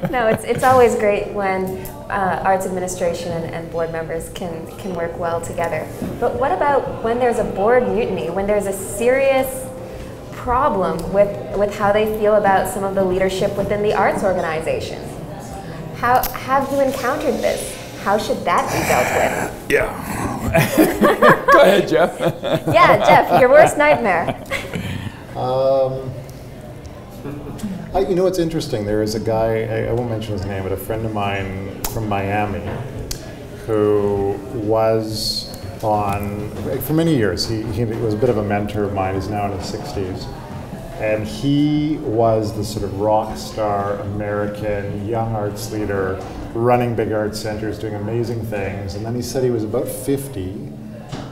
No, it's always great when arts administration and board members can work well together. But what about when there's a board mutiny, when there's a serious problem with how they feel about some of the leadership within the arts organizations? How have you encountered this? How should that be dealt with? Yeah. Go ahead, Jeff. Yeah, Jeff, your worst nightmare. You know, it's interesting. There is a guy, I won't mention his name, but a friend of mine from Miami who was on, for many years, he was a bit of a mentor of mine. He's now in his 60s. And he was the sort of rock star American young arts leader, running big arts centers, doing amazing things. And then he said he was about 50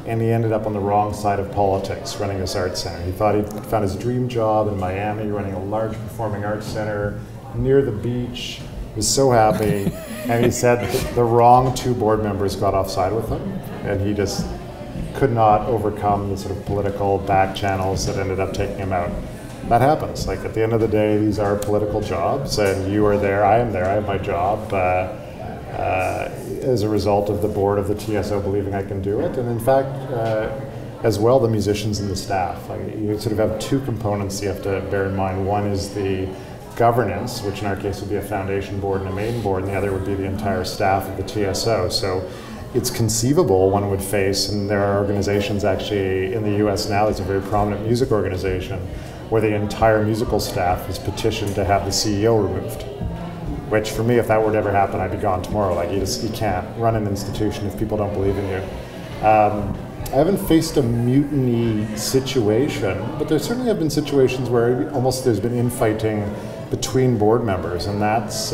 and he ended up on the wrong side of politics running this arts center. He thought he'd found his dream job in Miami, running a large performing arts center near the beach. He was so happy. And he said that the wrong two board members got offside with him, and he just could not overcome the sort of political back channels that ended up taking him out. That happens. Like, at the end of the day, these are political jobs, and you are there, I am there, I have my job as a result of the board of the TSO believing I can do it. And in fact, as well, the musicians and the staff. Like, you sort of have two components you have to bear in mind. One is the governance, which in our case would be a foundation board and a main board, and the other would be the entire staff of the TSO. So it's conceivable one would face, and there are organizations actually in the US now, there's a very prominent music organization where the entire musical staff has petitioned to have the CEO removed. Which for me, if that were to ever happen, I'd be gone tomorrow. Like, you can't run an institution if people don't believe in you. I haven't faced a mutiny situation, but there certainly have been situations where almost there's been infighting between board members, and that's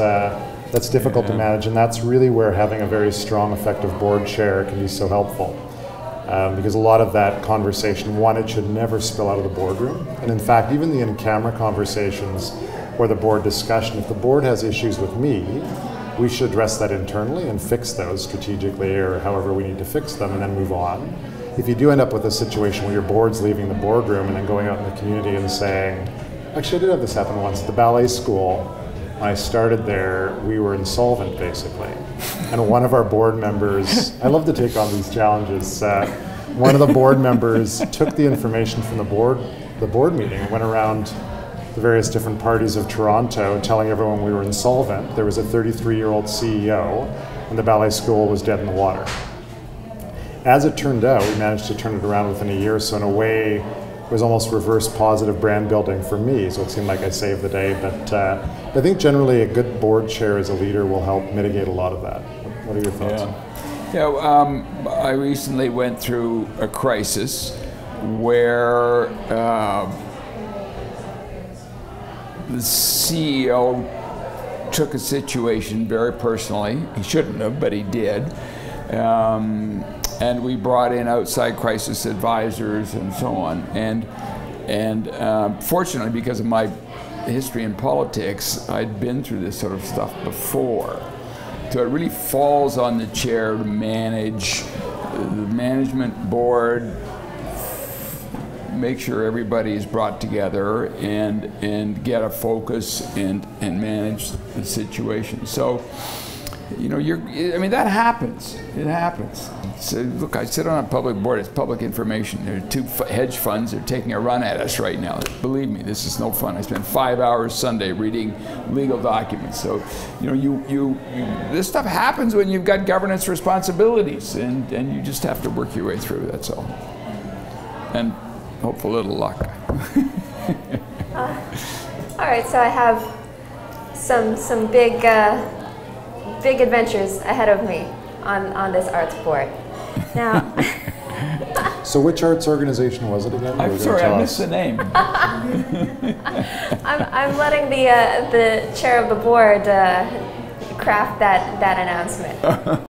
difficult to manage, and that's really where having a very strong, effective board chair can be so helpful. Because a lot of that conversation, one, it should never spill out of the boardroom. And in fact, even the in-camera conversations or the board discussion, if the board has issues with me, we should address that internally and fix those strategically or however we need to fix them and then move on. If you do end up with a situation where your board's leaving the boardroom and then going out in the community and saying, actually I did have this happen once at the ballet school. When I started there, we were insolvent basically. And one of our board members, I love to take on these challenges, one of the board members took the information from the board meeting and went around the various different parties of Toronto telling everyone we were insolvent. There was a 33-year-old CEO and the ballet school was dead in the water. As it turned out, we managed to turn it around within a year, so in a way it was almost reverse positive brand building for me, so it seemed like I saved the day. But I think generally a good board chair as a leader will help mitigate a lot of that. What are your thoughts? I recently went through a crisis where the CEO took a situation very personally. He shouldn't have, but he did. And we brought in outside crisis advisors and so on. And fortunately, because of my history in politics, I'd been through this sort of stuff before. So it really falls on the chair to manage the management board, make sure everybody is brought together and get a focus and manage the situation. So, you know, I mean, that happens. It happens. So, look, I sit on a public board. It's public information. There are two hedge funds. They're taking a run at us right now. Believe me, this is no fun. I spent 5 hours Sunday reading legal documents. So, you know, this stuff happens when you've got governance responsibilities, and you just have to work your way through. That's all. And hope for a little luck. All right, so I have some big adventures ahead of me on this arts board. Now, so which arts organization was it again? I'm sorry, I missed the name. I'm letting the chair of the board craft that announcement.